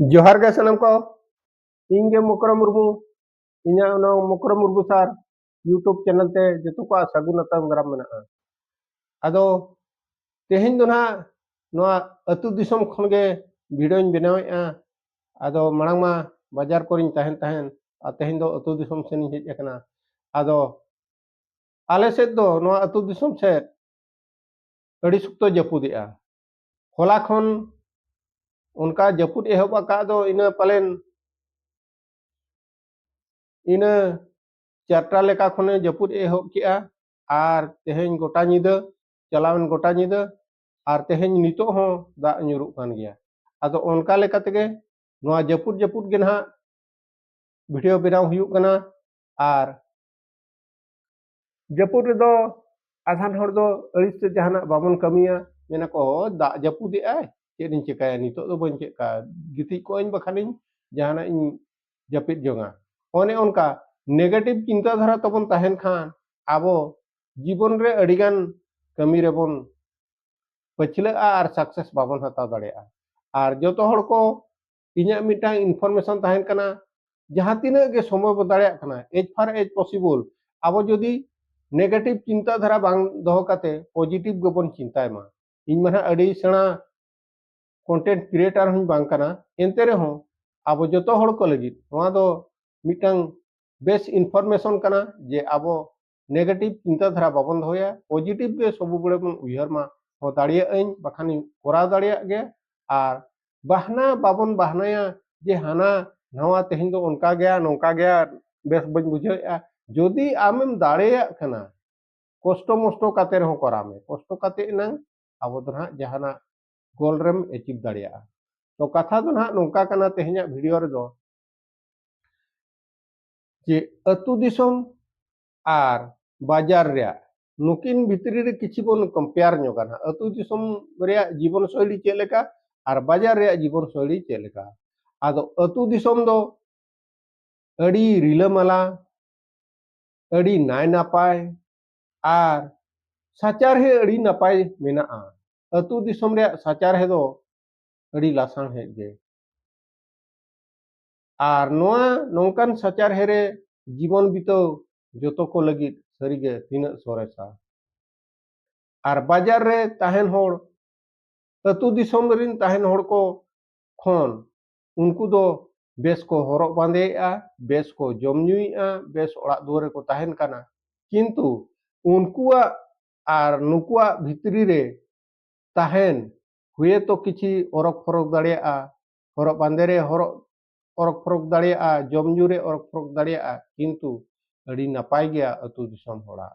जोहार गे सानम को इंगे मुकरम मुर्मू इन्या मुकरम मुर्मू सार यूट्यूब चैनल ते जतो को सागुन अतम दाराम मेना आदो तेहेन दो ना नोआ अतु दिसम खन गे वीडियो बनावेआ आदो मांग मा बाजार कोरिन तहन तहन आ तेहेन दो अतु दिसम सेन हेज एकना आदो आले सेद दो नोआ अतु दिसम से अड़ी सुक्तो जपुदेआ होला खन उनका जपुद एहब आका दो इना पलेन इना चारटा लेका खने जपुद एहब किया आर तेहेन गोटा निदा चलावन गोटा निदा आर तेहेन नितो हो दा nyuruk kan गया आदो उनका लेका तेगे नोआ जपुद जपुद गे ना वीडियो बनाव हुयुक कना आर जपुद रे दो आधान हर दो अड़िस ते जहाना बाबन कमिया मेना को दा जपुद आय चेदिन चिकाया नितो दो बन चेका गिति को इन बखानिन जहाना इन जपिद जोंगा ओने उनका नेगेटिव चिंता धारा तबन तहन खान आबो जीवन रे अड़िगान कमी रेबन पछले आर सक्सेस बाबन हता दाड़ेया आर जतो हड़ को इन्या मिटा इनफॉरमेशन तहन कना जहां तिना गे समय बो दाड़ेया कना एज फार एज पॉसिबल आबो जदी नेगेटिव चिंता धारा बांग दोहो काते पॉजिटिव गोबन चिंताय मा इन माना अड़ी सेना कंटेंट क्रिएटर हुं बांग कना एनते रे हो आबो जतो हड़ को लगी नोआ दो मिटांग बेस इनफॉरमेशन कना जे आबो नेगेटिव चिंता धारा बाबन दोया पॉजिटिव गे सब बड़े बन उयहर मा हो दाड़िया अइन बखानी कोरा दाड़िया गे आर बहना बाबन बहनाया जे हाना नवा तेहिन दो उनका गया नौका गया बेस बन बुझेया जदि आमेम दाड़िया कना कष्ट मष्ट काते रहो करामे कष्ट काते ना आबो दो ना जहाना गोल रेम अचीव दाड़िया तो कथा दो ना नौका कना तेहिना वीडियो रे दो जे अतु दिसम आर बाजार रे नुकिन भितरी रे किछि बन कंपेयर नोगा ना अतु दिसम रे जीवन शैली चेलेका आर बाजार रे जीवन शैली चेलेका आदो अतु दिसम दो अड़ी रिलामाला अड़ी नाय नापाय आर साचार हे अड़ी नापाय मेना अतु दिसम रे साचार हे दो अड़ी लासां हे गे आर नोआ नौकान साचार हे रे जीवन बितो जतो को लगी सरीगे तिना सोरेसा आर बाजार रे ताहेन होड़ अतु दिसम रिन ताहेन होड़ को खन उनको दो बेस को हरक बांदेया बेस को जमनुया बेस ओड़ा दुआर को ताहेन काना किंतु उनकुआ आर नुकुआ भितरी रे ताहेन हुए तो किछि ओरक फरक दाड़िया हरक बांदे रे ओरक फरक दाड़िया जमनु रे ओरक फरक दाड़िया किंतु अड़ी नापाय गया अतु दिसम होड़ा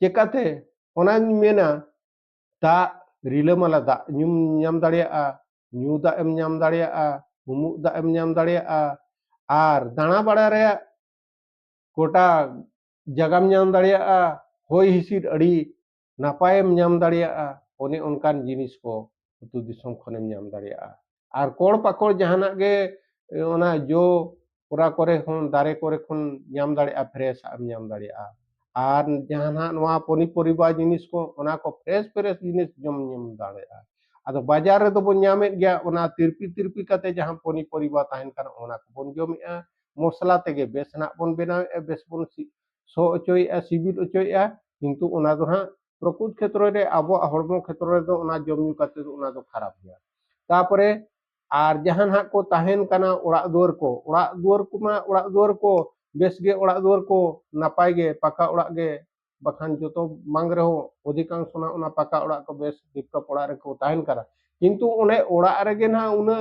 चेकाते ओनान मेना दा रिलामाला दा ᱧᱩᱢ ᱧᱟᱢ दाड़िया ᱧᱩ दा एम ᱧᱟᱢ दाड़िया उमुक दा एम ᱧᱟᱢ दाड़िया आर दाणा बाड़ा रे गोटा जगह ᱧᱟᱢ दाड़िया होय हिसिद अड़ी नापाय एम ᱧᱟᱢ दाड़िया ओने उनकान जिनिस को अतु दिसम खनेम ᱧाम दाड़िया आर कोड़ पाकोड़ जहाना गे ओना जो पूरा करे खन दारे करे खन ᱧाम दाड़िया फ्रेश एम ᱧाम दाड़िया आर जहाना नोआ पनी परिबा जिनिस को ओना को फ्रेश फ्रेश जिनिस जम ᱧᱟᱢ दाड़िया आदो बाजार रे दो बन ᱧामेद गया ओना तिरपी तिरपी काते जहां पनी परिबा ताहेन कान ओना को बन जमेआ मसला तेगे बेसना बन बनावे बेस बन सो अचोया सिबिल अचोया किंतु ओना दो हां प्रकृत क्षेत्र रे आबो हड़मो क्षेत्र रे दो ओना जमनु काते दो ओना दो खराब गया तापरे आर जहां हा को ताहेन काना ओड़ा दुआर को मा ओड़ा दुआर को बेस गे ओड़ा दुआर को नापाय गे पाका ओड़ा गे बखान जो मांग रहो अधिकांश ओना पाका ओड़ा को बेस टिपटॉप ओड़ा रे को ताहेन करा किंतु ओने ओड़ा रे गे ना उना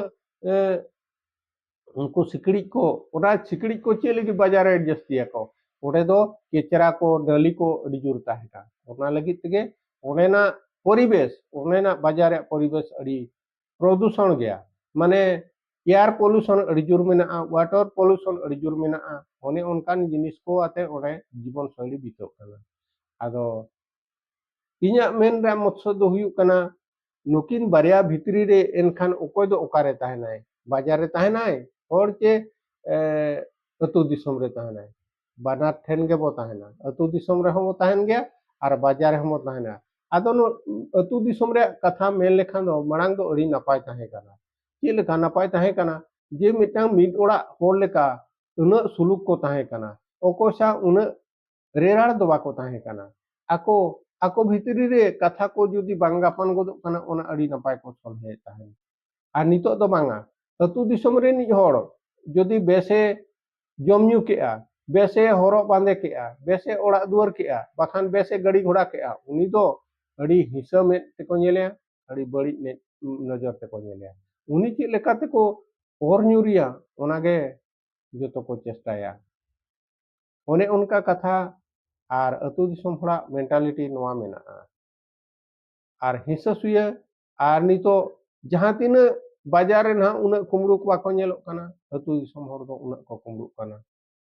उनको सिकड़ी को चे लगी बाजार रे जस्तिया को ओडे दो केचरा को डली को अड़ी जोर ताहेका ओना लगी तेगे ओनेना परिवेश ओनेना बाजार रे परिवेश अड़ी प्रदूषण गया माने एयर पोल्यूशन अड़ी जोर मेना वाटर पोल्यूशन अड़ी जोर मेना ओने उनकान जिनिस को आते ओने जीवन शैली बितो कना आदो इन्या मेन रे मकसद दो हुयु कना नुकिन बारिया भितरी रे एनखान ओकोय दो ओकारे ताहेनाय बाजार रे ताहेनाय और चे अतु दिसम रे ताहेनाय बानार ठेन गे बो ताहेना अतु दिसम रे हम ताहेन गया आर बाजार रे हम ताहेना आदो नो अतु दिसम रे कथा मेन लेखान दो मांग दो अड़ी नापाय ताहे कना चेद लेका नापाय ताहे काना जे मिटांग मिद ओड़ा होड़ लेका उना सुलुक को ताहे काना ओको सा उना रेराड़ दो बाको ताहे काना ako ako भितरी रे कथा को जुदी बांग गापान गोदोग काना ओना अड़ी नापाय को सलहे ताहे ar nitok do banga atu disom re ni hor jodi bese jom nyu kea bese horok bande kea bese orak duar kea bakhan bese gadi ghoda kea uni do adi hisa med teko nyelea adi bari med nojor teko nyelea uni chit leka teko or nyuria onage joto ko chestaya one onka katha ar atu disom hora mentality noa menaa ar hisa suya ar nito jahan tina बाजार ना उन कुमड़ू को बाको नेलोग कना अतु दिसम हर दो उन को कुमड़ू कना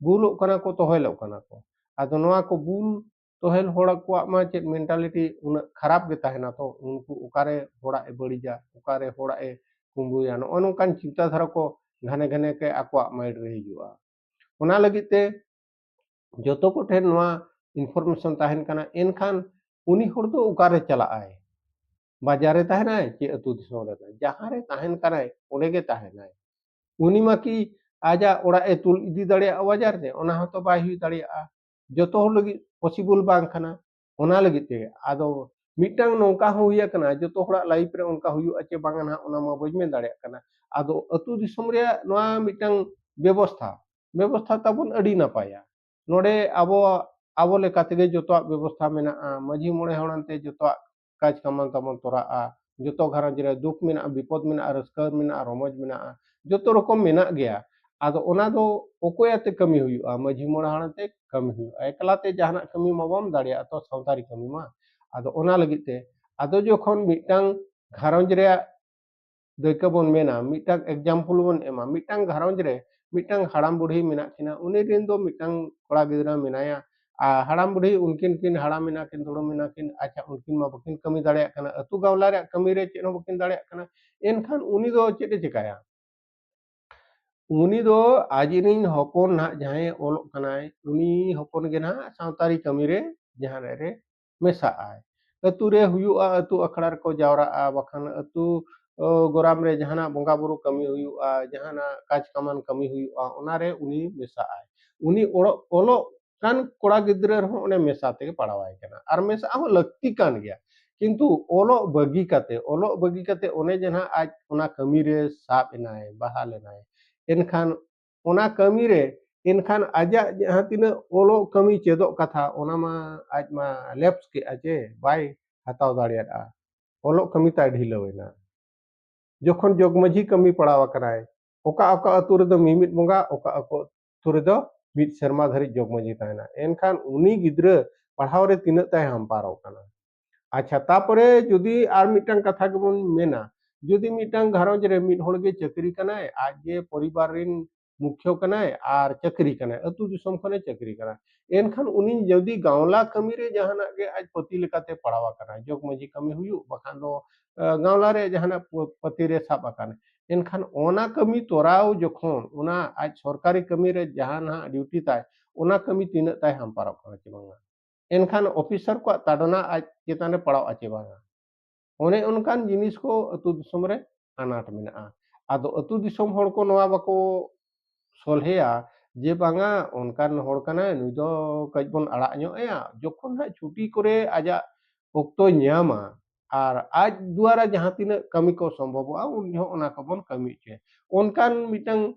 बुलोग कना को तोहेलोग कना को आदो नोआ को बुल तोहेल होड़ा को मा चेत मेंटालिटी उन खराब गे ताहेना तो उनको उकारे होड़ा ए बड़ीजा उकारे होड़ा ए कुमड़ूया नो अनकान चिंता धारा को घने घने के आको माइंड रे हिजुआ ओना लगिते जतो को ठेन नोआ इनफॉरमेशन ताहेन कना एनखान उनी होड़ दो उकारे चला आए बाजारे ताहेनाय चे अतु दिसम रे जहां रे ताहेन कराय ओंडे गे ताहेनाय उनी मा कि आजा ओड़ा ए तुल इदी दाड़ेया बाजार ते ओना हतो बाय हुई दाड़ेया जतो हर लगी पॉसिबल बांग खाना ओना लगी ते आदो मिटांग नोंका हो हुई कना जतो हड़ा लाइफ रे उनका हुई अचे बांगा ना ओना मा बज में दाड़ेया कना आदो अतु दिसम रे नोआ मिटांग व्यवस्था व्यवस्था ताबुन अड़ी नापाया नोडे आबो आबो लेका तेगे जतो व्यवस्था मेना माझी मोड़े हड़ान ते जतो काज कामान ताबन तोरा जतो घरज रे दुख मेना विपद मेना रस्का मेना रमज मेना जतो रकम मेना गया आदो ओना दो ओकोयाते कमी हुई माझी मोड़ा हानाते कमी हुई एकलाते जहाना कमी माबम दाड़िया तो सावतारी कमी मा आदो ओना लगिते आदो जोखन मिटांग घरज रे दैका बन मेना मिटांग एग्जांपल बन एमा मिटांग घरज रे मिटांग हड़ाम बुढ़ी मेना किना उनी रिन दो मिटांग कोड़ा गिदरा मेनाया हड़ाम बुढ़ी उनकिन किन हड़ाम मेना किन दोड़ो मेना किन अच्छा उनकिन मा बकिन कमी दाड़िया कना अतु गावला रे कमी रे चेनो बकिन दाड़िया कना एनखान उनी दो चेते चिकाया उनी दो आजिरिन हपन ना जहां ओलोग कनाय उनी हपन गे ना सावतारी कमी रे जहां रे मेसा आय अतु रे हुयुआ अतु अखड़ा रे को जावरा बखान अतु गोराम रे जहाना बोंगा बुरु कमी हुयुआ जहाना काज कामान कमी हुयुआ ओना रे उनी मेसा आय उनी ओलो कान कोड़ा गिद्रे रहो ओने मेसा ते पड़ावाय कना आर मेसा हो लक्ति कान गया किंतु ओलो बगी काते ओने जहां आज ओना कमी रे साब एनाय बहाल एनाय एनखान ओना कमी रे एनखान आजा जहां तिना ओलो कमी चेदो कथा ओना मा आज मा लेप्स के अजे बाय हताव दाड़िया ओलो कमी ता ढिलवेना जखन जगमझी कमी पड़ाव कराय ओका ओका अतु रे दो मिमित बोंगा ओका ओका अतु रे दो मित शर्मा धरी जगमझी ताहेना एनखान उनी गिद्रा पढ़ाव रे तिना ताय हम्पारो कना अच्छा तापरे जुदी आर मिटांग कथा गेबोन मेना जुदी मिटांग घरज रे मिट होड़गे चाकरी कनाय आज जे परिवार रिन मुख्य कनाय आर चाकरी कनाय अतु दिसम खने चाकरी कनाय एनखान उनी जदी गावला कमी रे जहाना गे आज पति लेकाते पड़ावा कनाय जग मजी कमी हुयु बखान दो गावला रे जहाना पति रे साब अकान एनखान ओना कमी तोराव जखन ओना आज सरकारी कमी रे जहाना ड्यूटी ताय ओना कमी तिना ताय हम्पारो कना चे बांगा एनखान ऑफिसर को ताडना आज चेतान रे पड़ाव आचे बांगा ओने उनकान जिनिस को अतु दिसम रे अनाट मेना आदो अतु दिसम हड़ को नोआ बाको सलहेया जे बांगा उनकान हड़ कना नुई दो कज बोन अड़ा ञोया जखन हा छुट्टी करे आजा ओक्तो न्यामा आर आज द्वारा जहां तिना कमी को संभव उन जो ओना को बोन कमी चे उनकान मिटंग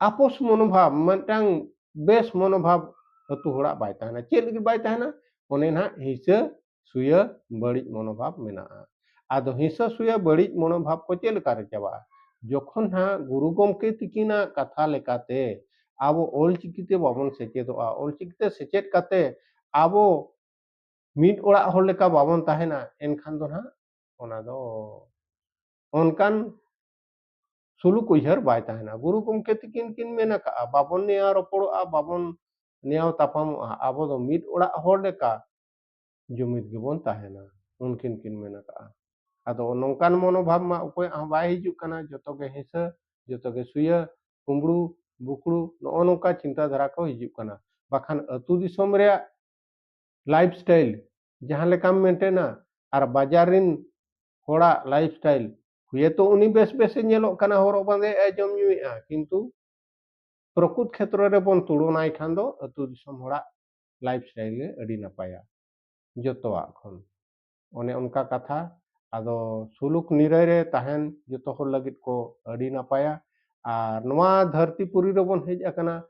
आपोस मनोभाव मिटंग बेस मनोभाव अतु हड़ा बाय ताहना चेद लगी बाय ताहना ओने ना हिसा सुया बड़ी मनोभाव मेना आदो हिंसा सुया बड़ी मनोभाव को चेद लेका रे चाबा जखन हा गुरु गमके तिकिना कथा लेकाते आबो ऑलचिकीते बाबन सेचेदोआ ऑलचिकीते सेचेद काते आबो मिट ओड़ा हर लेका बाबन ताहेना एनखान दो ना ओना दो ओनकान सुलुक उइहर बाय ताहेना गुरु गमके तिकिन किन मेना का बाबन नेया रोपड़ोआ बाबन नेयाव तापामोआ आबो दो मिट ओड़ा हर लेका जुमिद गिबोन ताहेना उनकिन किन मेना का आदो नोंकान मनोभाव मा उपाय बाय हिजुक कना जतो गे हिंसा जतो गे सुया कुमड़ू बुकड़ू नो नोंका चिंता धारा को हिजुक कना बाखान अतु दिसम रे लाइफस्टाइल जहां लेकाम मेंटेना आर बाजार रिन होड़ा लाइफस्टाइल ᱦᱩᱭᱮᱛᱚ ᱩᱱᱤ ᱵᱮᱥ-ᱵᱮᱥᱮ ᱧᱮᱞᱚᱜ ᱠᱟᱱᱟ, ᱦᱚᱨᱚᱜ ᱵᱟᱸᱫᱮᱭᱮᱜᱼᱟᱭ, ᱡᱚᱢ ᱧᱩᱭᱮᱜᱼᱟ, ᱠᱤᱱᱛᱩ ᱯᱨᱚᱠᱩᱛ ᱠᱷᱮᱛᱨᱚ ᱨᱮᱵᱚᱱ ᱛᱩᱞᱚᱱᱟᱭ ᱠᱷᱟᱱ ᱫᱚ ᱟᱹᱛᱩ ᱫᱤᱥᱚᱢ ᱦᱚᱲᱟᱜ ᱞᱟᱭᱤᱯᱷ ᱥᱴᱟᱭᱤᱞ ᱜᱮ ᱟᱹᱰᱤ ᱱᱟᱯᱟᱭᱟ ᱡᱚᱛᱚᱣᱟᱜ ᱠᱷᱚᱱ। ᱚᱱᱮ ᱚᱱᱠᱟ ᱠᱟᱛᱷᱟ, ᱟᱫᱚ ᱥᱩᱞᱩᱠ ᱱᱤᱨᱟᱹᱭ ᱨᱮ ᱛᱟᱦᱮᱱ ᱡᱚᱛᱚ ᱦᱚᱲ ᱞᱟᱹᱜᱤᱫ ᱠᱚ ᱟᱹᱰᱤ ᱱᱟᱯᱟᱭᱟ। ᱟᱨ ᱱᱚᱣᱟ ᱫᱷᱟᱹᱨᱛᱤ ᱯᱩᱨᱤ ᱨᱮᱵᱚᱱ ᱦᱮᱡ ᱟᱠᱟᱱᱟ,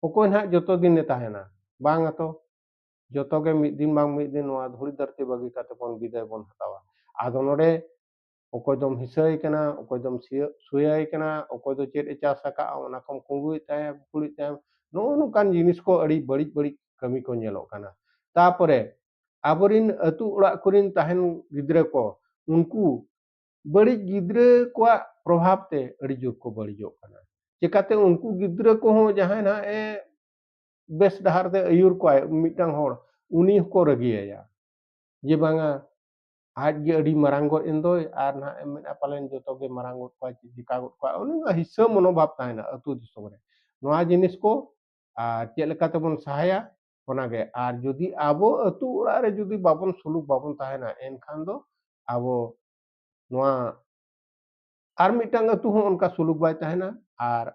ᱚᱠᱚᱭ ᱱᱟᱦᱟᱜ ᱡᱚᱛᱚ ᱫᱤᱱᱮ ᱛᱟᱦᱮᱱᱟ? ᱵᱟᱝᱟ ᱛᱚ। ᱡᱚᱛᱚ ᱜᱮ ᱢᱤᱫ ᱫᱤᱱ ᱵᱟᱝ ᱢᱤᱫ ᱫᱤᱱ ᱱᱚᱣᱟ ᱫᱷᱩᱲᱤ ᱫᱷᱟᱹᱨᱛᱤ ᱵᱟᱹᱜᱤ ᱠᱟᱛᱮ ᱵᱚᱱ ᱵᱤᱫᱟᱹᱭ ᱵᱚᱱ ᱦᱟᱛᱟᱣᱟ। ᱟᱫᱚ ᱱᱚᱰᱮ ᱚᱠᱚᱭ ᱫᱚᱢ ᱦᱤᱥᱟᱹᱭ ᱠᱟᱱᱟ, ᱚᱠᱚᱭ ᱫᱚᱢ ᱥᱩᱭᱟᱹᱭ ᱠᱟᱱᱟ, ᱚᱠᱚᱭ ᱫᱚ ᱪᱮᱫ ᱮ ᱪᱟᱥ ᱟᱠᱟᱜᱼᱟ ᱚᱱᱟ ᱠᱚᱢ ᱠᱩᱢᱵᱽᱲᱩᱭᱮᱫ ᱛᱟᱭᱟ, ᱵᱩᱠᱲᱩᱡ ᱛᱟᱭᱟᱢ। ᱱᱚᱜᱼᱚ ᱱᱚᱝᱠᱟᱱ ᱡᱤᱱᱤᱥ ᱠᱚ ᱟᱹᱰᱤ ᱵᱟᱹᱲᱤᱡ ᱠᱟᱹᱢᱤ ᱠᱚ ᱧᱮᱞᱚᱜ ᱠᱟᱱᱟ। ᱛᱟᱯᱚᱨᱮ ᱟᱵᱚᱨᱤᱱ ᱟᱹᱛᱩ ᱚᱲᱟᱜ ᱠᱚᱨᱤᱱ ᱛᱟᱦᱮᱱ ᱜᱤᱫᱽᱨᱟᱹ ko, उनको ᱵᱟᱹᱲᱤᱡ ᱜᱤᱫᱽᱨᱟᱹ ᱠᱚᱣᱟᱜ ᱯᱨᱚᱵᱷᱟᱵᱽ ᱛᱮ ᱟᱹᱰᱤ ᱡᱳᱨ ᱠᱚ ᱵᱟᱹᱲᱤᱡᱚᱜ ᱠᱟᱱᱟ। ᱪᱮᱠᱟᱛᱮ ᱩᱱᱠᱩ ᱜᱤᱫᱽᱨᱟᱹ ᱠᱚᱦᱚᱸ ᱡᱟᱦᱟᱸᱭ ᱱᱟᱦᱟᱜ बेस डहार ते अयुर कोय मिटांग होड़ उनी को रगिया जे बांगा आज गे अडी मारांग गोद एंदोय आर ना एमेना पालेन जोतो गे मारांग गोद कोय चिका गोद कोय उनी हिस्सा मनोभाव ताहेना अतु दिसोम रे नोआ जिनिस को चेद लेका तेबोन सहाया ओनागे आर जुदी आबो अतु ओड़ा रे जुदी बाबोन सुलुक बाबोन ताहेना एनखान दो आबो नोआ आर मिटांग अतु हो उनका सुलुक बाय ताहेना आर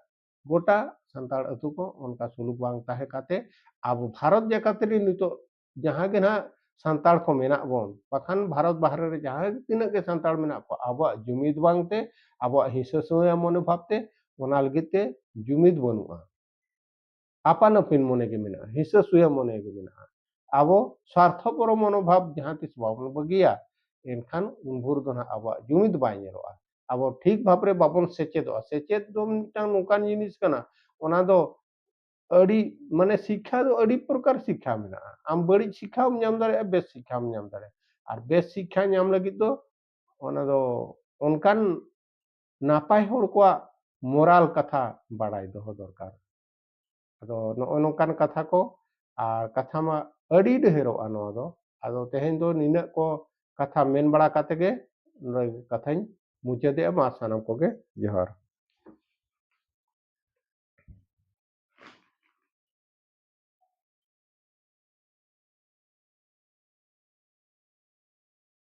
गोटा संताड़ अतु को उनका सुलुक बांग ताहे काते अब भारत जाकात रे नितो जहां गे ना संताड़ को मेना बोन बखान भारत बाहर रे जहां तिना के संताड़ मेना को अब जुमिद बांगते अब हिस्सा सोया मनोभाव ते ओना लगित ते जुमिद बनुआ आपान अपिन मने के मेना हिस्सा सोया मने के मेना अब स्वार्थपर मनोभाव जहां तिस बाबन बगिया एनखान उनभुर दो ना अब जुमिद बाय नेलोआ अब ठीक भाबरे बाबन सेचेदोआ सेचेद दो मिटांग नोकान जिनिस कना ओना दो अड़ी माने शिक्षा दो अड़ी प्रकार शिक्षा मेना आम बड़ी शिक्षा नाम दाड़े बेस शिक्षा नाम दाड़े और बेस शिक्षा नाम लगी दो ओना दो उनकान नापाय होड़ को मोराल कथा बाड़ाय दो दरकार आदो नो नोकान कथा को आर कथा मा अड़ी ढेरोआ नो दो आदो तेहेन दो निना को कथा मेन बड़ा काते गे कथाई मुचादे मा सानाम को गे जोहार।